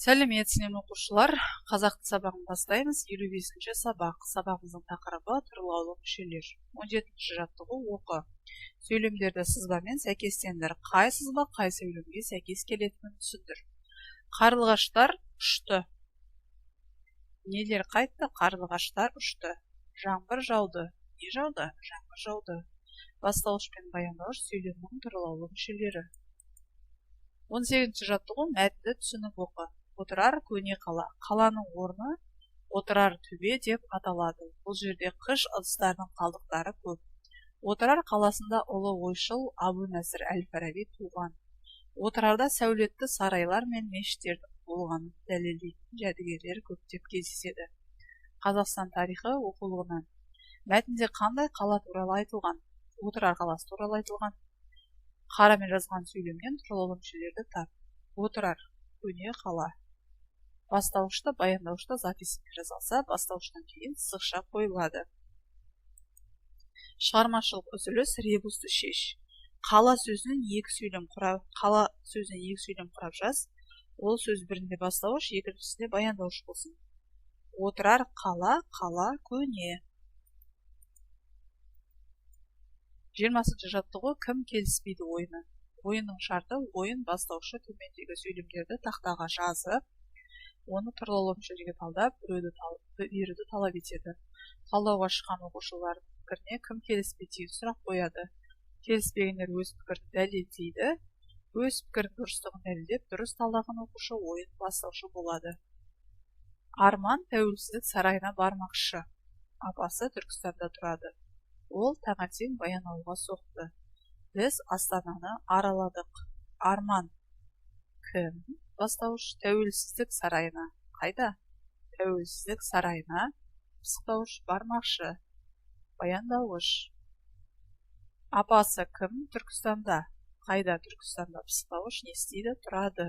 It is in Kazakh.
Сәлеметсіздер оқушылар, қазақты сабағын бастаймыз. 55-ші сабақ. Сабағымыздың тақырыбы тұрлаулы мүшелер. 17-ші жаттығу оқы. Сөйлемдерді сызбамен сәйкестендір. Қай сызба қай сөйлемге сәйкес келетінін түсіндір. Қарлығаштар ұшты. Нелер қайтты? Қарлығаштар ұшты. Жаңбыр жауды. Не жауды? Жаңбыр жауды. Бастауыш пен баяндауыш сөйлемнің тұрлаулы мүшелері. 18-ші жаттығу мәтінді түсініп оқы. Отырар көне қала. Қаланың орны отырар төбе деп аталады. Бұл жерде қыш ыдыстарының қалдықтары көп. Отырар қаласында ұлы ойшыл Әбу-Насыр әл-Фараби туған. Отырарда сәулетті сарайлар мен мешіттердің болғанын дәлелдейтін жәдігерлер көптеп кездеседі. Қазақстан тарихы оқулығынан. Мәтінде қандай қала туралы айтылған? Отырар қаласы туралы айтылған. Қарамен жазған сөйлемнен тұрлаулы мүшелерді тап. Отырар көне қала. Бастауышта, баяндаушта записімен жазылса, бастауыштан кейін сызықша қойылады. Шығармашылық үзіліс, ребусты шеш. Қала сөзінен екі сөйлем құрап жаз. Ол сөз бірінде бастауыш, екіншісінде баяндауыш болсын. Отырар қала, қала көне. 20-ші жаттығу кім келіспейді ойыны. Ойынның шарты ойын бастаушы төмендегі сөйлемдерді тақтаға жазып, оны тұрлаулы мүшелерге талдап, беруді талап етеді. Талдауға шыққан оқушылардың пікіріне кім келіспейді сұрақ қояды. Келіспегендер өз пікірді дәлелдейді. Өз пікірдің дұрыстығын дәлелдеп, дұрыс талдаған оқушы ойын бастаушы болады. Арман тәуелсіздік сарайына бармақшы. Апасы Түркістанда тұрады. Ол таңертең баянауылға соқты. Біз Астананы араладық. Арман кім? Бастауыш тәуелсіздік сарайына. Қайда? Тәуелсіздік сарайына. Пысықтауыш бармақшы. Баяндауыш. Апасы кім? Түркістанда. Қайда? Түркістанда. Пысықтауыш не істейді? Тұрады.